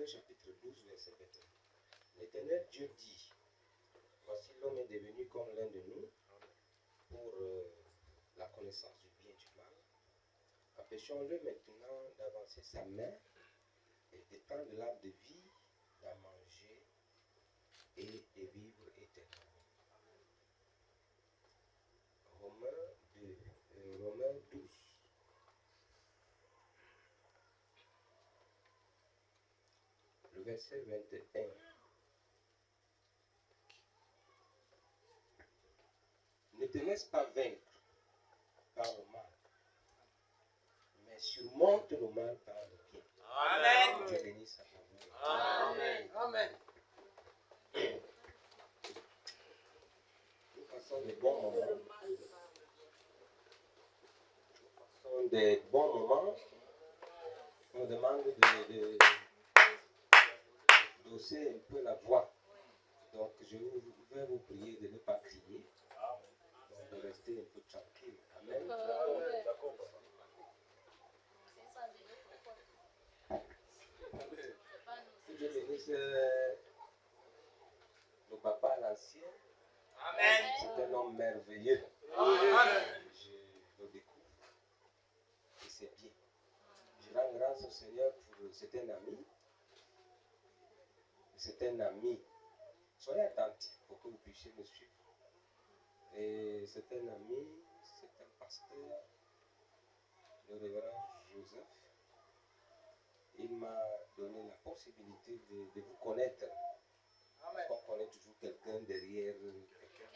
Romains chapitre 12, verset 21. L'Éternel Dieu dit, voici l'homme est devenu comme l'un de nous pour la connaissance du bien et du mal. Empêchons-le maintenant d'avancer sa main et d'étendre l'arbre de vie, d'en manger et de vivre éternellement. Romains 12. Le verset 21. Ne te laisse pas vaincre par le mal, mais surmonte le mal par le bien. Amen. Dieu bénisse sa parole. Amen. Amen. Nous passons des bons moments. Nous passons des bons moments. On demande d'hausser un peu la voix. Donc je vais vous prier de ne pas crier. Donc de rester un peu tranquille. Amen. Que Dieu bénisse le papa l'ancien. Amen. C'est un homme merveilleux. Amen. Je le découvre. Et c'est bien. Je rends grâce au Seigneur pour c'est un ami. C'est un ami. Soyez attentifs pour que vous puissiez me suivre. Et c'est un ami, c'est un pasteur, le révérend Joseph. Il m'a donné la possibilité de vous connaître. Parce qu'on connaît toujours quelqu'un derrière quelqu'un.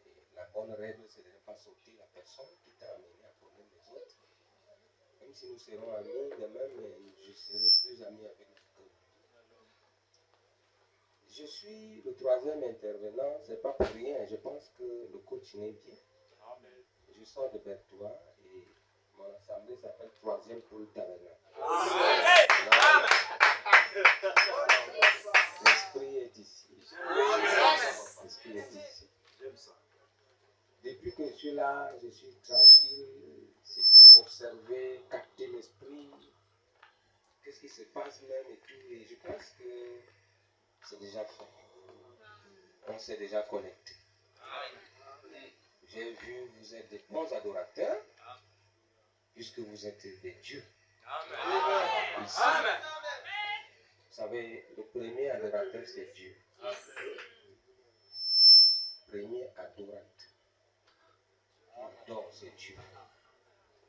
Et la bonne règle, c'est de ne pas sauter la personne qui t'a amené à connaître les autres. Même si nous serons amis demain, mais je serai plus ami avec vous que lui. Je suis le troisième intervenant, c'est pas pour rien. Je pense que le coach n'est bien. Amen. Je sors de Bertois et mon assemblée s'appelle Troisième Pôle Tabernacle. L'esprit est ici. L'esprit est ici. J'aime ça. Depuis que je suis là, je suis tranquille, c'est observer, capter l'esprit, qu'est-ce qui se passe même et tout. Et je pense que c'est déjà fait. On s'est déjà connecté. J'ai vu, vous êtes des bons adorateurs, puisque vous êtes des dieux. Amen. Ici, Amen. vous savez, le premier adorateur, c'est Dieu. Premier adorateur. Qui adore, c'est Dieu.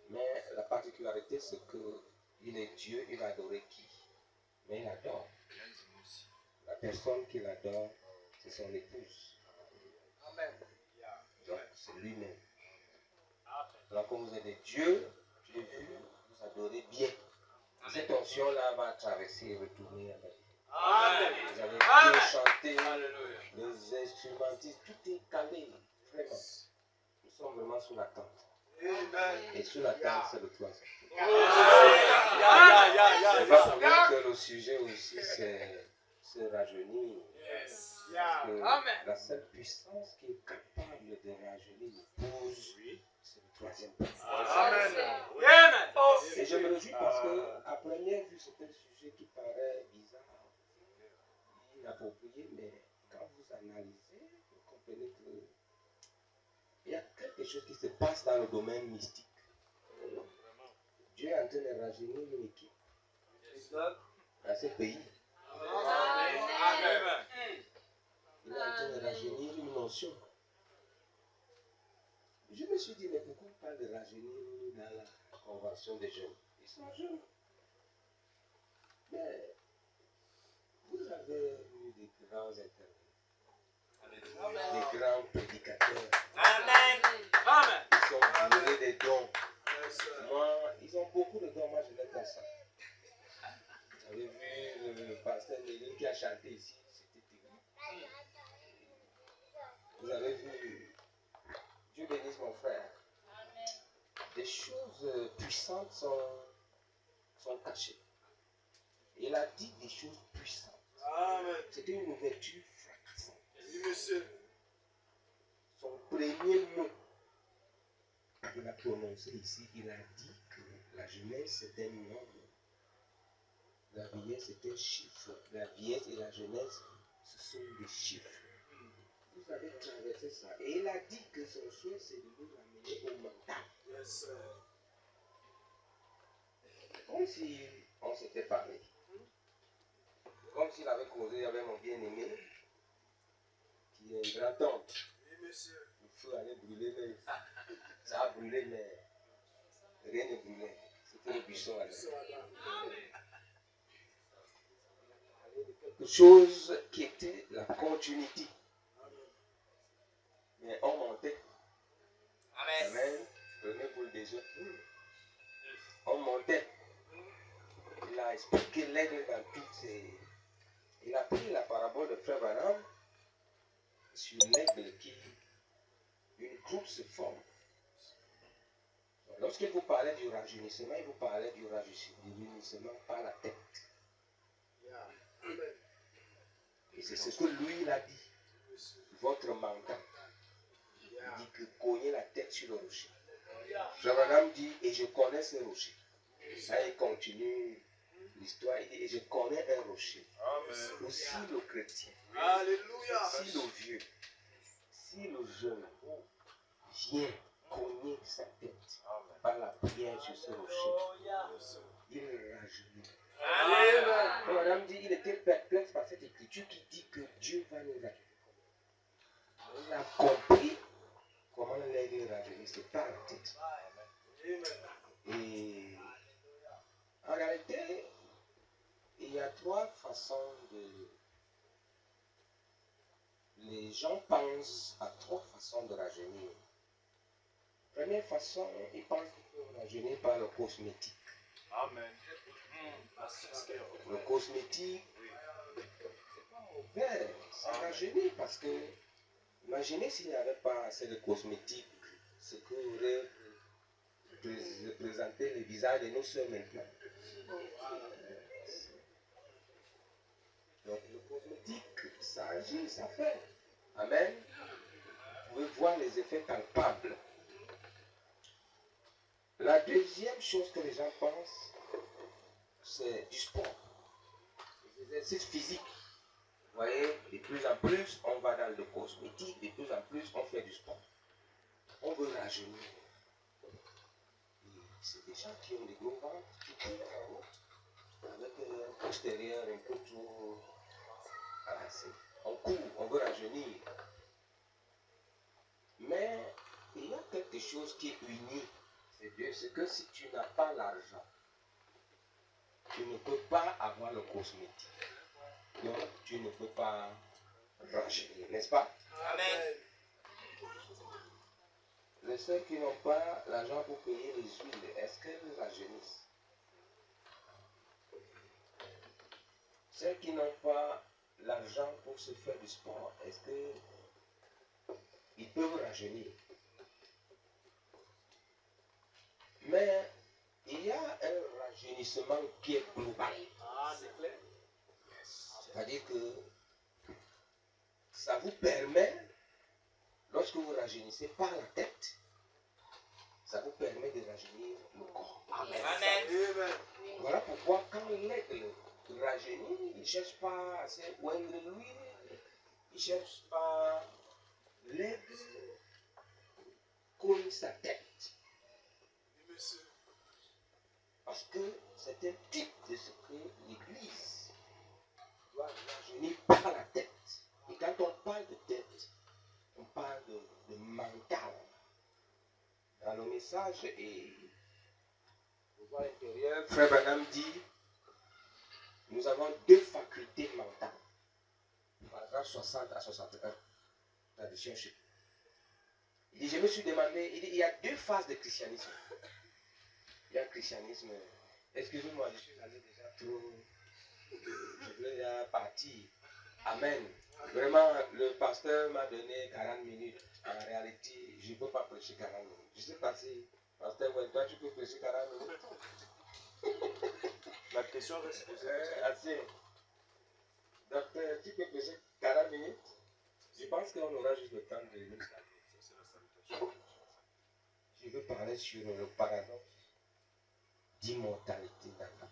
Mais la particularité, c'est qu'il est Dieu, il va adorer qui? Mais il adore. La personne qu'il adore, c'est son épouse. Amen. Donc, c'est lui-même. Alors, comme vous êtes des dieux, j'ai vu, vous adorez bien. Cette onction-là va traverser et retourner avec vous. Amen. Vous allez bien chanter, Alléluia. les instrumentistes, tout est calé. Vraiment. Nous sommes vraiment sous la tente. Amen. Et sous la tente, c'est le troisième. Yeah. C'est pas pour dire que le sujet aussi, c'est rajeunir. Parce que la seule puissance qui est capable de rajeunir l'épouse, c'est le troisième point. Amen. Et je me réjouis parce que, à première vue, c'est un sujet qui paraît bizarre, inapproprié, mais quand vous analysez, vous comprenez que il y a quelque chose qui se passe dans le domaine mystique. Dieu est en train de rajeunir une équipe dans ce pays. Amen. Il est en train de rajeunir une notion. Je me suis dit, mais pourquoi on parle de rajeunir dans la convention des jeunes? Ils sont jeunes. Mais vous avez eu des grands intervenants, des grands prédicateurs. Amen. Ils sont bourrés des dons. Moi, ils ont beaucoup de dons. Moi, je n'ai pas ça. Vous avez vu le pasteur Néline qui a chanté ici. C'était terrible. Vous avez vu, Dieu bénisse mon frère. Des choses puissantes sont cachées. Il a dit des choses puissantes. C'était une ouverture fracassante. Son premier mot qu'il a prononcé ici, il a dit que la jeunesse c'est un homme. La vieillesse est un chiffre. La vieillesse et la jeunesse, ce sont des chiffres. Vous avez traversé ça. Et il a dit que son souhait, c'est de nous amener au mental. Yes, sir. Comme si on s'était parlé. Comme s'il avait causé avec mon bien-aimé, qui est un grand homme. Oui, monsieur. Le feu allait brûler, mais ça a brûlé, mais rien ne brûlait. C'était le buisson là. Quelque chose qui était la continuité. Mais on montait. Amen. Amen. Prenez pour le désir. On montait. Il a expliqué l'aigle dans toutes ses. Il a pris la parabole de Frère Branham sur l'aigle qui. Une croupe se forme. Lorsqu'il vous parlait du rajeunissement, il vous parlait du rajeunissement par la tête. Et c'est ce que lui il a dit. Votre mental. Il dit que cognez la tête sur le rocher. Frère Branham dit, et je connais ce rocher. Là, il continue l'histoire. Il dit, et je connais un rocher. Amen. Aussi le chrétien. Alléluia. Si le vieux, si le jeune vient cogner sa tête par la prière sur ce rocher, il rajeunit. Amen. Madame dit, il était perplexe par cette écriture qui dit que Dieu va nous rajeunir. Il a compris comment l'aigle rajeunit, c'est par la tête. Et en réalité, il y a trois façons de... Les gens pensent à trois façons de rajeunir. Première façon, ils pensent qu'ils peuvent rajeunir par le cosmétique. Amen. Le cosmétique, c'est pas mauvais, ça rajeunit parce que, imaginez s'il n'y avait pas assez de cosmétiques, ce que aurait représenté le visage de nos soeurs maintenant. Donc le cosmétique, ça agit, ça fait. Amen. Vous pouvez voir les effets palpables. La deuxième chose que les gens pensent, c'est du sport. Les exercices physiques. Vous voyez, de plus en plus, on va dans le cosmétique, de plus en plus, on fait du sport. On veut rajeunir. C'est des gens qui ont des gros ventres, qui courent en route, avec un postérieur un peu trop avancé. On court, on veut rajeunir. Mais il y a quelque chose qui unit ces deux, c'est que si tu n'as pas l'argent, tu ne peux pas avoir le cosmétique. Donc tu ne peux pas rajeunir, n'est-ce pas? Amen. Les ceux qui n'ont pas l'argent pour payer les huiles, est-ce qu'elles rajeunissent? Ceux qui n'ont pas l'argent pour se faire du sport, est-ce qu'ils peuvent rajeunir? Mais il y a un rajeunissement qui est global. Ah, c'est clair. C'est-à-dire que ça vous permet, lorsque vous rajeunissez par la tête, ça vous permet de rajeunir le corps. Amen. Amen. Voilà pourquoi quand l'aigle rajeunit, il ne cherche pas à se oindre l'huile, il ne cherche pas l'aigle cogne sa tête. Parce que c'est un type de ce que l'Église doit rajeunir par la tête. Et quand on parle de tête, on parle de mental. Dans le message et au voie intérieure, Frère Branham dit, nous avons deux facultés mentales. Paragraphe 60 à 64, traduction chez. Il dit, je me suis demandé, il y a deux phases de christianisme. Il y a un christianisme, excusez-moi, je suis allé déjà trop, je voulais déjà partir. Amen. Vraiment, le pasteur m'a donné 40 minutes. En réalité, je ne peux pas prêcher 40 minutes. Je ne sais pas si, pasteur, ouais, toi, tu peux prêcher 40 minutes. La question reste posée. Assez. Docteur, tu peux prêcher 40 minutes. Je pense qu'on aura juste le temps de nous saluer. Je veux parler sur le paradoxe d'immortalité d'Adam.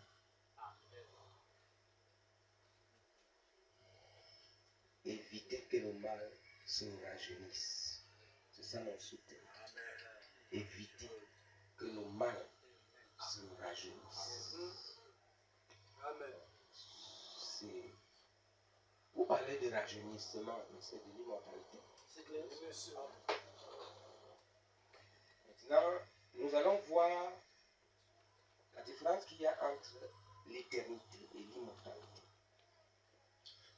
éviter que le mal se rajeunisse. C'est ça mon soutien. Éviter que le mal se rajeunisse. Amen. C'est pour parler de rajeunissement, mais c'est de l'immortalité. C'est clair. Bien sûr. Maintenant, nous allons voir la différence qu'il y a entre l'éternité et l'immortalité.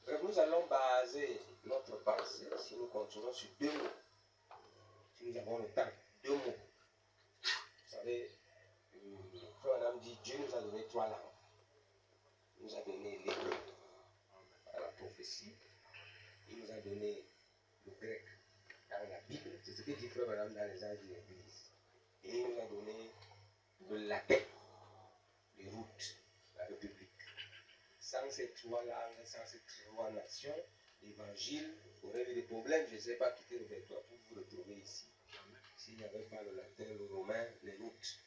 Donc, nous allons baser notre pensée, si nous continuons, sur deux mots. Si nous avons le temps, deux mots. Vous savez, frère Madame dit, Dieu nous a donné trois langues. Il nous a donné l'hébreu à la prophétie. Il nous a donné le grec dans la Bible. C'est ce que dit frère Madame dans les âges de l'Église. Et il nous a donné le latin, les routes, la République. Sans ces trois langues, sans ces trois nations, l'évangile aurait eu des problèmes. Je ne sais pas quitter le répertoire pour vous retrouver ici. S'il n'y avait pas le latin, le romain, les routes.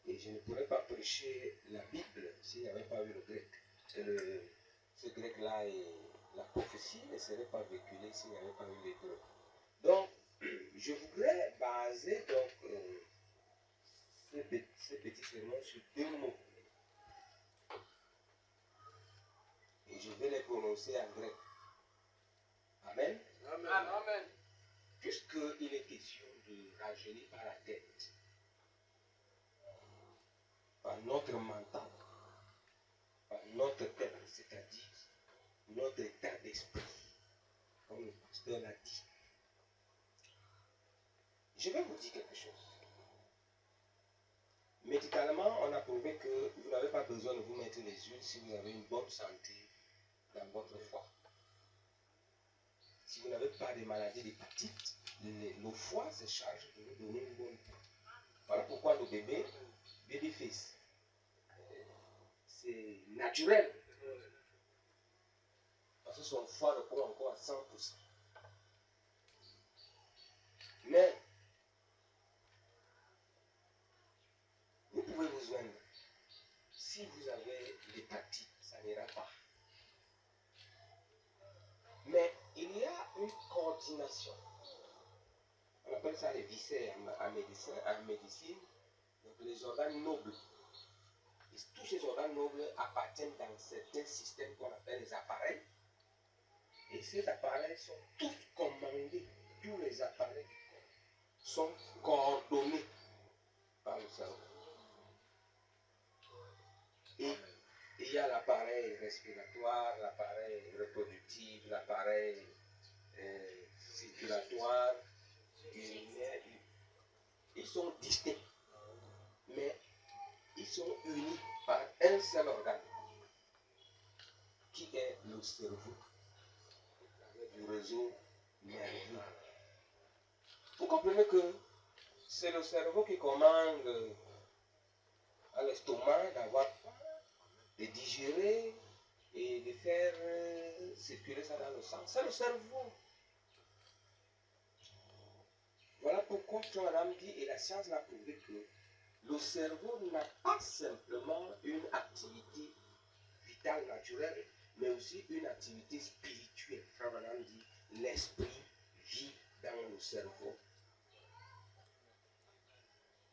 Et je ne pourrais pas prêcher la Bible s'il n'y avait pas eu le grec. Et ce grec-là et la prophétie ne serait pas véhiculée s'il n'y avait pas eu l'hébreu. Donc, je voudrais baser donc, ces petits sermons sur deux mots. Et je vais les prononcer en grec. Amen. Amen. Amen. Puisqu'il est question de rajeunir par la tête, par notre mental, par notre tête, c'est-à-dire notre état d'esprit, comme le pasteur l'a dit. Je vais vous dire quelque chose. Médicalement, on a prouvé que vous n'avez pas besoin de vous mettre les huiles si vous avez une bonne santé dans votre foie. Si vous n'avez pas de maladie d'hépatite, le foie se charge de vous donner une bonne peau. Voilà pourquoi le bébé, baby-face, c'est naturel. Parce que son foie répond encore à 100%. Mais, vous pouvez vous joindre. Si vous avez l'hépatite, ça n'ira pas. Mais il y a une coordination. On appelle ça les viscères en médecine. Donc les organes nobles. Et tous ces organes nobles appartiennent dans certains systèmes qu'on appelle les appareils. Et ces appareils sont tous commandés. Tous les appareils sont coordonnés par le cerveau. Et il y a l'appareil respiratoire, l'appareil reproductif, l'appareil circulatoire, urinaire. Ils sont distincts, mais ils sont unis par un seul organe, qui est le cerveau, avec du réseau nerveux. Vous comprenez que c'est le cerveau qui commande à l'estomac d'avoir faim, de digérer et de faire circuler ça dans le sang. C'est le cerveau. Voilà pourquoi John dit, et la science l'a prouvé, que le cerveau n'a pas simplement une activité vitale naturelle, mais aussi une activité spirituelle. Frère Branham dit, l'esprit vit dans le cerveau.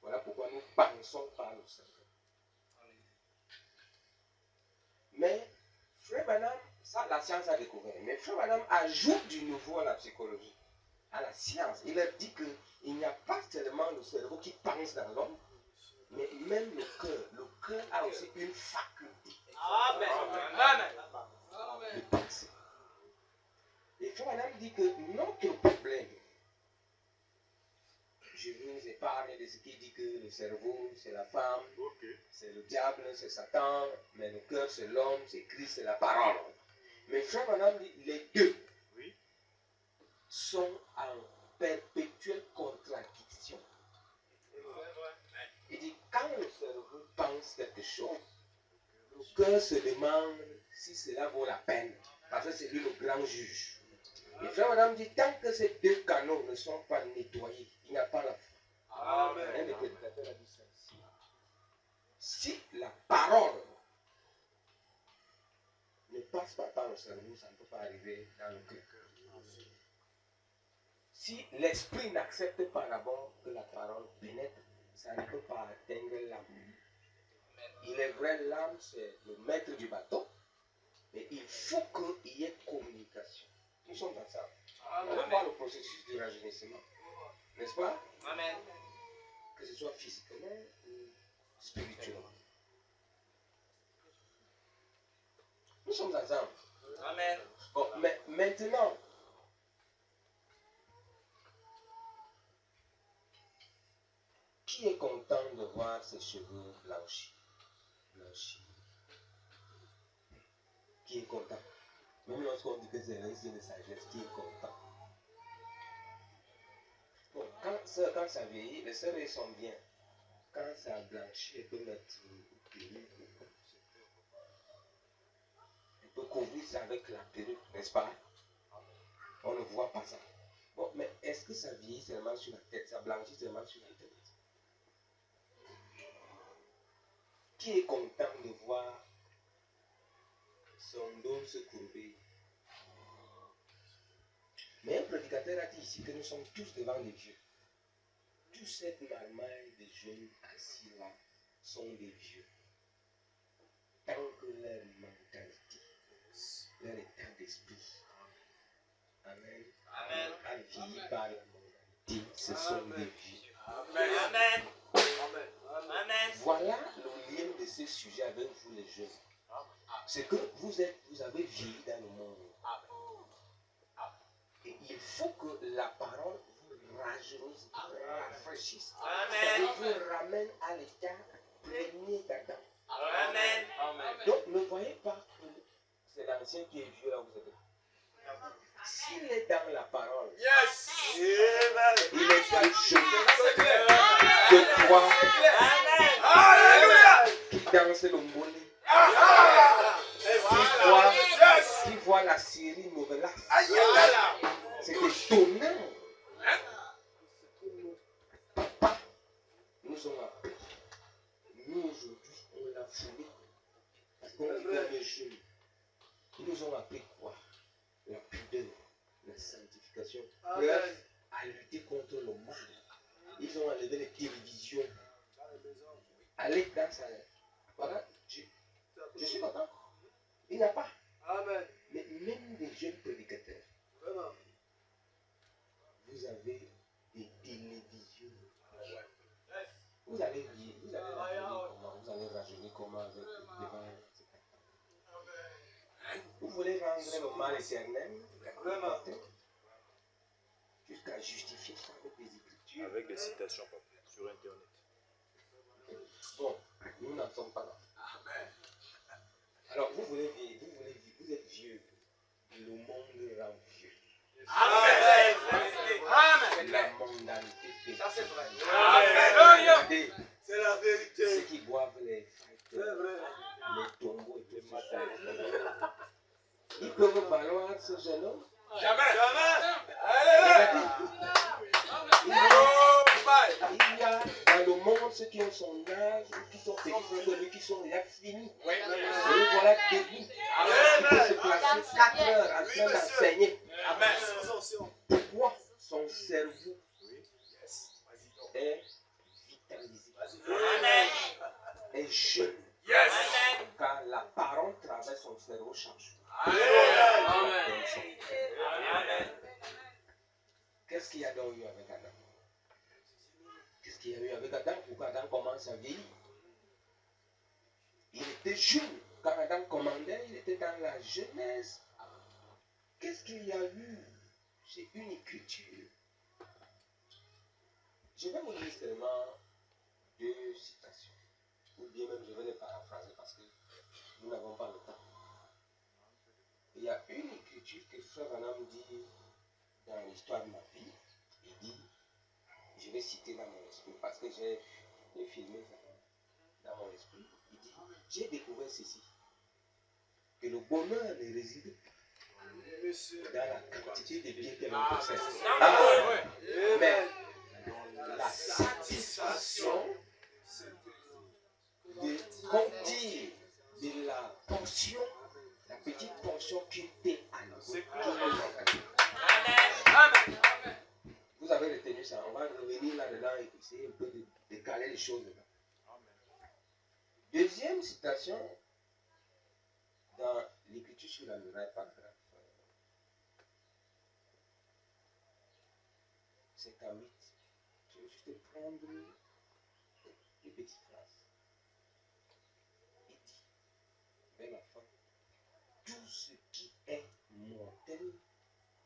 Voilà pourquoi nous pensons par le cerveau. Mais Frère Branham, ça la science a découvert, mais Frère Branham ajoute du nouveau à la psychologie, à la science. Il a dit qu'il n'y a pas seulement le cerveau qui pense dans l'homme, mais même le cœur. Le cœur a aussi une faculté de penser. Et Frère Branham dit que notre problème, je vous épargne de ce qui dit que le cerveau c'est la femme, c'est le diable, c'est Satan, mais le cœur c'est l'homme, c'est Christ, c'est la parole. Mais Frère Branham dit les deux sont en perpétuelle contradiction. Il dit quand le cerveau pense quelque chose, le cœur se demande si cela vaut la peine, parce que c'est lui le grand juge. Et Frère Madame dit, tant que ces deux canaux ne sont pas nettoyés, il n'y a pas la foi. Amen. Un des prédicateurs a dit ça ici. Si la parole n'est pas passe pas par le cerveau, ça ne peut pas arriver dans le cœur. Si l'esprit n'accepte pas d'abord que la parole pénètre, ça ne peut pas atteindre l'âme. Il est vrai, l'âme, c'est le maître du bateau, mais il faut qu'il y ait communication. Nous sommes ensemble. On va voir le processus du rajeunissement. N'est-ce pas? Amen. Que ce soit physiquement ou spirituellement. Nous sommes ensemble. Amen. Bon, mais maintenant, qui est content de voir ses cheveux blanchis? Qui est content? Même lorsqu'on dit que c'est un signe de sagesse, qui est content? Bon, quand ça vieillit, les sœurs sont bien. Quand ça blanchit, elle peut mettre une perruque. Elle peut couvrir ça avec la perruque, n'est-ce pas? On ne voit pas ça. Bon, mais est-ce que ça vieillit seulement sur la tête? Ça blanchit seulement sur la tête? Qui est content de voir son dos se courber? Mais un prédicateur a dit ici que nous sommes tous devant les vieux. Toute cette marmaille de jeunes assis là sont des vieux. Tant que leur mentalité, leur état d'esprit, amen, Amen. a vieilli par la mentalité, ce sont des vieux. Amen. Amen. Amen. Voilà le lien de ce sujet avec vous les jeunes. C'est que vous avez vieilli dans le monde. Et il faut que la parole vous rajeunisse, vous rafraîchisse. Amen. Et vous ramène à l'état premier d'Adam. Amen. Donc ne voyez pas que c'est l'ancien qui est vieux là où vous êtes. S'il est dans la parole, Yes. il est plus jeune que toi Alléluia. qui danse le mboli, Yes. qui voit la série Novelas. Aïe. C'est étonnant. Papa nous ont appris. Nous aujourd'hui, on l'a foulé. Parce qu'on dit qu'on est jeunes. Ils nous ont appris quoi? La pudeur, la sanctification. Bref, à lutter contre le mal. Ils ont enlevé les télévisions. Allez dans sa... Voilà, je suis content. Il n'y a pas. Amen. Mais même des jeunes prédicateurs, Vraiment. vous avez des télévisions. Vous allez rajeunir comment avec devant. Vous voulez rendre le mal éternel, Vraiment. jusqu'à justifier ça avec des écritures. Avec des citations sur Internet. Bon, nous n'en sommes pas là. Alors vous êtes vieux. Le monde rend vieux. Amen. La mondanité fait. Ça, c'est vrai. Regardez, C'est la vérité. ceux qui boivent les C'est vrai. les tombeaux et tout ça. Ils peuvent valoir ce jeune homme. Jamais. Regardez, Oh, bye. il y a dans le monde ceux qui ont son âge ou qui sont petits frères de lui qui sont déjà finis. Et le voilà debout. Il peut se placer 4 heures en train d'enseigner. Pourquoi son cerveau est vitalisé, est jeune. Yes. Car la parole traverse son cerveau chaque jour. Qu'est-ce qu'il y a donc eu avec Adam? Qu'est-ce qu'il y a eu avec Adam pour qu'Adam commence à vieillir? Il était jeune. Quand Adam commandait, il était dans la jeunesse. Qu'est-ce qu'il y a eu? C'est une écriture. Je vais vous lire seulement 2 citations. Ou bien même je vais les paraphraser parce que nous n'avons pas le temps. Il y a une écriture que Frère Branham dit dans l'histoire de ma vie. Il dit, je vais citer dans mon esprit parce que j'ai filmé ça dans mon esprit. Il dit, j'ai découvert ceci, que le bonheur ne réside pas dans la quantité de biens que l'on possède. Mais la satisfaction qu'on tire de la portion, la petite portion allant essayer un peu de caler les choses là. Deuxième citation dans l'écriture sur la muraille, paragraphe 58. Je vais juste prendre les petites phrases. Il dit, vers la fin, tout ce qui est mortel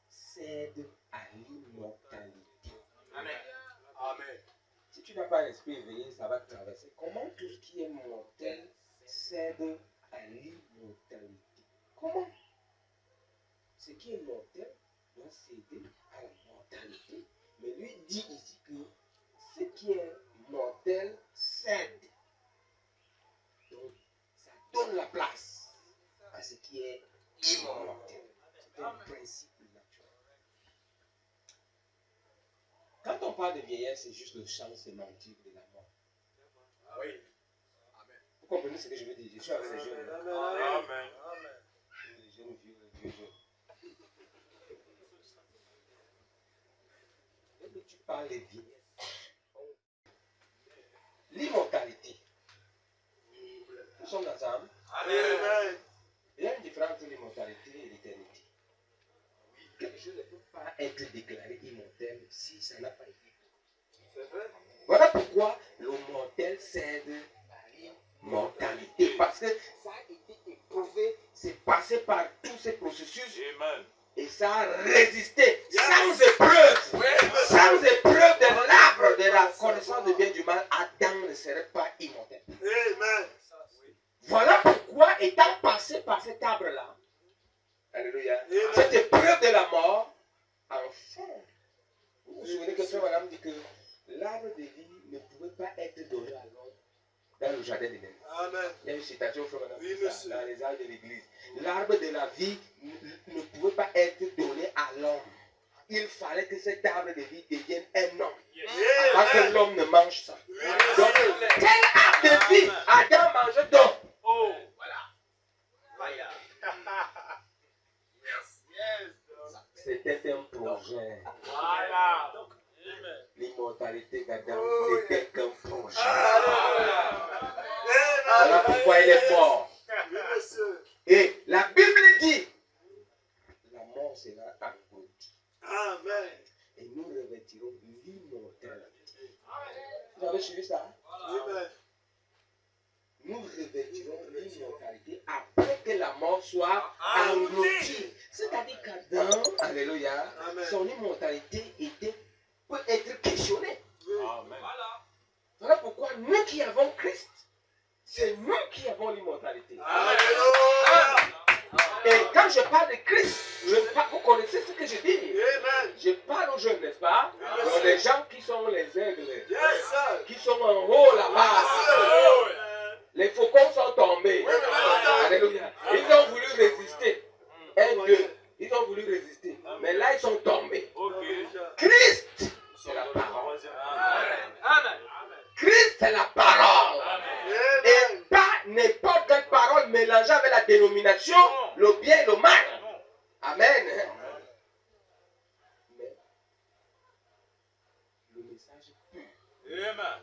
cède à l'immortalité. Amen. Amen. Si tu n'as pas l'esprit éveillé, ça va te traverser. Comment tout ce qui est mortel cède à l'immortalité? Comment? Ce qui est mortel doit céder à la mortalité. Mais lui dit ici que ce qui est mortel cède. Donc, ça donne la place à ce qui est immortel. C'est un principe naturel. Quand on parle de vieillesse, c'est juste le champ sémantique de la mort. Oui. Vous comprenez ce que je veux dire? Je suis avec les jeunes. Amen. Les jeunes vieux, les vieux jeunes. Dès que tu parles de vieillesse, l'immortalité. Nous sommes ensemble. Amen. Il y a une différence entre l'immortalité et l'éternité. Quelque chose ne peut pas être déclaré immortel si ça n'a pas été. C'est vrai. Voilà pourquoi le mortel cède à l'immortalité. Parce que ça a été éprouvé, c'est passé par tous ces processus Amen. et ça a résisté Yes. sans épreuve. Oui. Sans épreuve de l'arbre de la connaissance du bien et du mal, Adam ne serait pas immortel. Amen. Voilà pourquoi, étant passé par cet arbre-là, alléluia, Amen. cette épreuve de la mort, enfin, vous vous souvenez que Frère Madame dit que l'arbre de vie ne pouvait pas être donné à l'homme dans le jardin d'Éden. Amen. Il y a une citation, Frère Madame, Oui, dit ça, monsieur. dans les arbres de l'église. L'arbre de la vie ne pouvait pas être donné à l'homme. Il fallait que cet arbre de vie devienne un homme. Avant que Amen. l'homme ne mange ça. Oui, Donc, monsieur. quel arbre de vie Adam mangeait donc? Oh, voilà. Voilà. C'était un projet. Voilà. L'immortalité d'Adam Oh, n'était qu'un projet. Alléluia. Voilà Amen. pourquoi il est mort. Oui, monsieur. Et la Bible dit, la mort sera engloutie. Amen. Et nous revêtirons l'immortalité. Vous avez suivi ça? Amen. Nous revêtirons l'immortalité après que la mort soit engloutie. C'est-à-dire qu'Adam, alléluia, Amen. son immortalité peut être questionnée. Amen. Voilà pourquoi nous qui avons Christ, c'est nous qui avons l'immortalité. Alléluia. Et quand je parle de Christ, vous connaissez ce que je dis. Amen. Je parle aux jeunes, n'est-ce pas? Donc les gens qui sont les aigles, Yes, sir. qui sont en haut là-bas. Les faucons sont tombés. Alléluia. Ils ont voulu résister. Un, deux. Ils ont voulu résister. Mais là, ils sont tombés. Ok. Christ, c'est la parole. Amen. Christ, c'est la parole. Et Amen. pas n'importe quelle parole mélangée avec la dénomination, le bien et le mal. Amen. Mais le message pur Amen.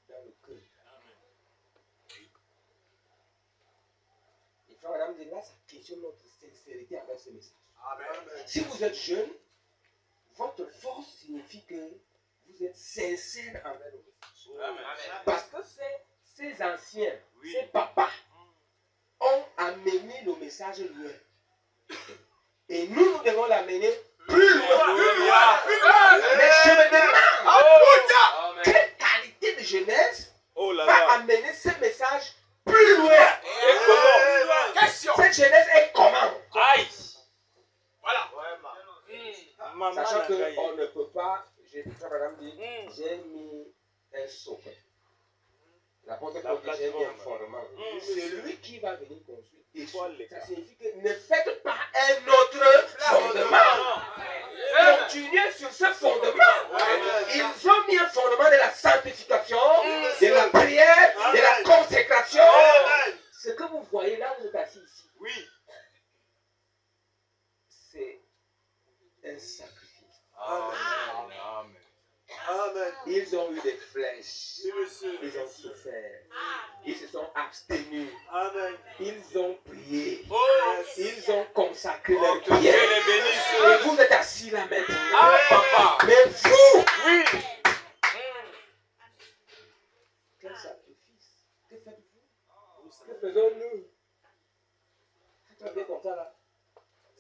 dans le cœur. Et frère Madame dit là, ça questionne notre sincérité avec ce message. Amen. Si vous êtes jeune, votre force signifie que vous êtes sincère envers le message. Amen. Parce que ces anciens, Oui. ces papas, ont amené le message loin. Et nous devons l'amener plus loin. Mais je me demande, quelle qualité de jeunesse Oh là va là. amener ce message plus loin? Et comment? Question. Cette jeunesse est comment? Aïe. Voilà. Maman Sachant n'a pas qu'on ne peut pas, madame dit, Mm. j'ai mis un socle. L'apôtre La Paul dit, j'ai mis un plateforme. fondement. Mm. Celui qui va venir construire, Il faut dessus, les ça cas. signifie que ne faites pas un autre fondement. Continuez sur ce fondement. Ils ont mis un fondement de la sanctification, de la prière, de la consécration. Amen. Ce que vous voyez là, vous êtes assis ici, Oui. c'est un sacrifice. Amen. Amen. Amen. Ils ont eu abstenu. Amen. Ils ont prié. Oh, Ils ont consacré oh, leur que Dieu prière. les bénisse. Et vous êtes assis là maintenant. Ah, papa. Mais vous, Oui. quel sacrifice. Que faites-vous? Que faisons-nous? Tu es bien content là?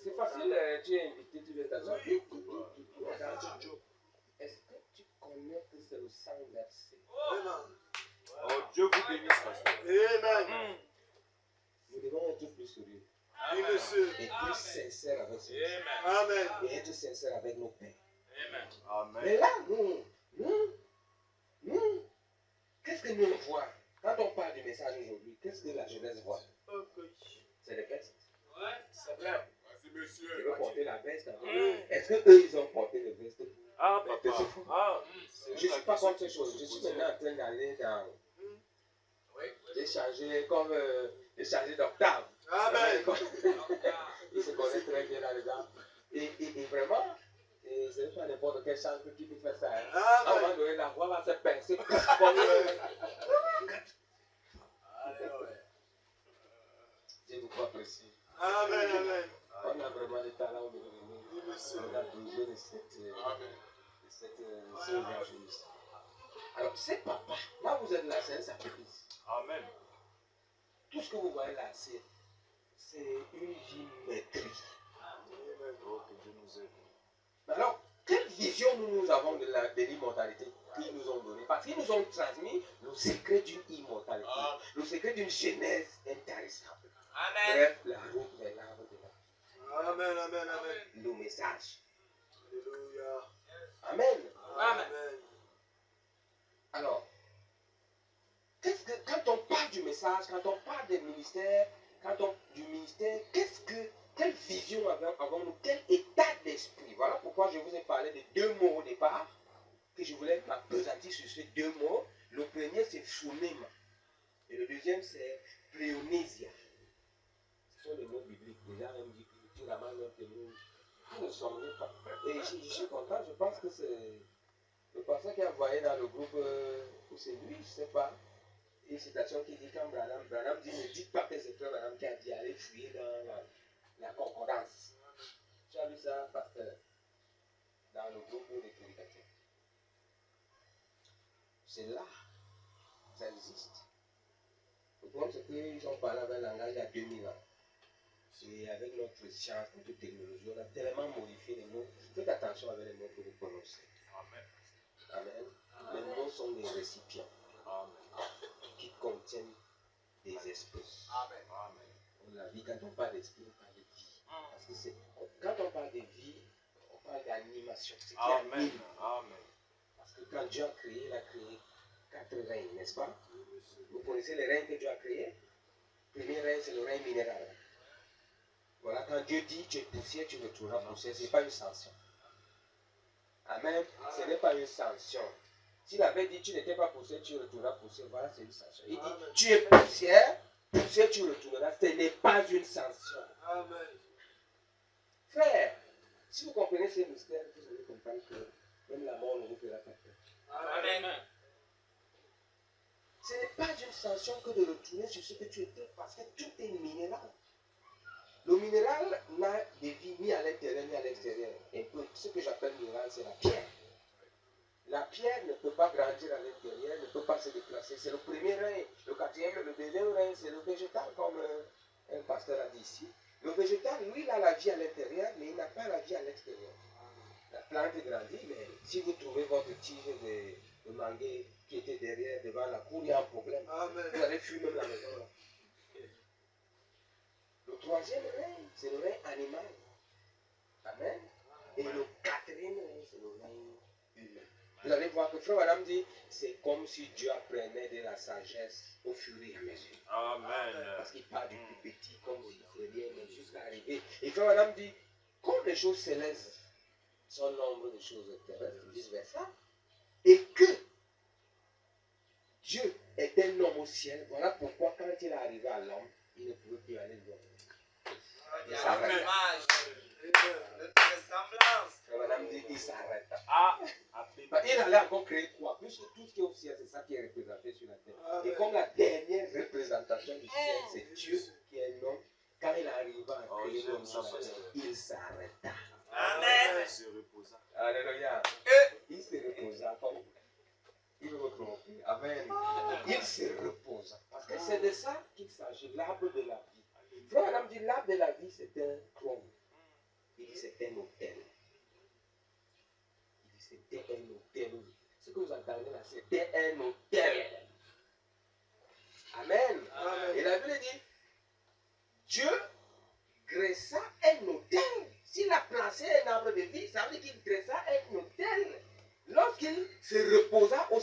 C'est facile, tu es invité, tu viens t'asseoir. Est-ce que tu connais que c'est le sang versé? Amen. Oh, Dieu vous bénisse, pasteur. Amen. Nous devons être plus sérieux Oui, monsieur. et plus sincères avec ce Amen. Amen. et être sincères avec nos pères. Amen. Mais Amen. là, nous, qu'est-ce que nous voit? Quand on parle du message aujourd'hui, qu'est-ce que la jeunesse voit? C'est les vestes. C'est vrai. Ils veulent porter la veste. Est-ce qu'eux, ils ont porté le veste? Ah, papa. Ah, Je ne suis pas contre ces choses. Je suis maintenant en train d'aller dans. J'ai changé comme. J'ai changé d'octave. Amen. Il se connaît très bien là-dedans. Et vraiment, ce n'est pas n'importe quel chanteur qui peut faire ça. Hein. À un moment donné, la voix va se pincer comme. Dieu vous apprécie. Amen. Amen. On a vraiment des talents au niveau de nous. Oui, monsieur. On a besoin de cette évangéliste. Alors, c'est papa. Là, vous êtes là, c'est un sacrifice. Amen. Tout ce que vous voyez là, c'est une vie maîtrise. Oh, que Dieu nous aide. Alors, quelle vision nous avons de l'immortalité qu'ils nous ont donnée? Parce qu'ils nous ont transmis le secret d'une immortalité, le secret d'une jeunesse intarissable. Bref, la route vers l'arbre de la. Amen. Amen. Amen. Le message. Alléluia. Amen. Amen. Alors, quand on parle du message, quand on parle des ministères, du ministère, quelle vision avons-nous, quel état d'esprit? Voilà pourquoi je vous ai parlé de deux mots au départ, que je voulais m'appesantir sur ces deux mots. Le premier, c'est phonème, et le deuxième, c'est pléonésia. Ce sont les mots bibliques. Les gens même disent que tu ramasses tes mots. Vous ne sommes pas. Et je suis content, je pense que c'est le pasteur qui a envoyé dans le groupe, ou c'est lui, je ne sais pas, une citation qui dit quand Branham dit ne dites pas que c'est frère Branham qui a dit allez fouiller dans la concordance. Tu as vu ça, pasteur, dans le groupe des prédicateurs. C'est là, ça existe. Le problème c'est qu'ils ont parlé avec un langage il y a 2000 ans. Et avec notre science, notre technologie, on a tellement modifié les mots. Faites attention avec les mots que vous prononcez. Amen. Amen. Les mots sont des récipients qui contiennent des esprits. Amen. La vie, quand on parle d'esprit, on parle de vie. Parce que quand on parle de vie, on parle d'animation. C'est qui Amen. anime. Amen. Parce que quand Dieu a créé, il a créé 4 règnes, n'est-ce pas? Vous connaissez les règnes que Dieu a créés? Le premier règne, c'est le règne minéral. Voilà, quand Dieu dit tu es poussière, tu retourneras poussière, ce n'est pas une sanction. Amen. Ce n'est pas une sanction. S'il avait dit tu n'étais pas poussière, tu retourneras poussière, voilà, c'est une sanction. Il dit tu es poussière, poussière, tu retourneras, ce n'est pas une sanction. Amen. Frère, si vous comprenez ces mystères, vous allez comprendre que même la mort ne vous fera pas peur. Amen. Ce n'est pas une sanction que de retourner sur ce que tu étais, parce que tout est minéral. Le minéral n'a de vie ni à l'intérieur ni à l'extérieur. Un peu, ce que j'appelle minéral, c'est la pierre. La pierre ne peut pas grandir à l'intérieur, ne peut pas se déplacer. C'est le premier règne. Le quatrième, le deuxième règne, c'est le végétal, comme un pasteur a dit ici. Le végétal, lui, il a la vie à l'intérieur, mais il n'a pas la vie à l'extérieur. La plante grandit, mais si vous trouvez votre tige de manguier qui était derrière, devant la cour, il y a un problème. Amen. Vous allez fuir même la maison là. Le troisième règne, c'est le règne animal. Amen. Et le quatrième règne, c'est le règne humain. Vous allez voir que Frère Madame dit, c'est comme si Dieu apprenait de la sagesse au fur et à mesure. Amen. Parce qu'il part du plus petit comme si c'est rien, mais jusqu'à arriver. Et Frère Madame dit, comme les choses célestes sont nombre de choses terrestres, vice versa, et que Dieu est un homme au ciel, voilà pourquoi quand il est arrivé à l'homme, il ne pouvait plus aller loin. Il s'arrête. Madame dit qu'il s'arrête. Ah, Il allait encore créer quoi? Puisque tout ce qui est au ciel, c'est ça qui est représenté sur la terre. Et comme la dernière représentation représentation du ciel, c'est Dieu qui est un homme. Quand il arriva à Oh, créer j'aime l'homme, ça, pasteur. il s'arrêta. Amen. Il se reposa. Alléluia. Il se reposa. Comme il veut compris. Amen. Il se reposa. Parce que c'est de ça qu'il s'agit, l'arbre de la vie. Frère Adam dit l'arbre de la vie, c'est un trône. Il dit c'est un hôtel. Il dit c'était un hôtel. Ce que vous entendez là, c'était un hôtel. Amen. Amen. Et la Bible dit, Dieu dressa un hôtel. S'il a placé un arbre de vie, ça veut dire qu'il dressa un hôtel. Lorsqu'il se reposa au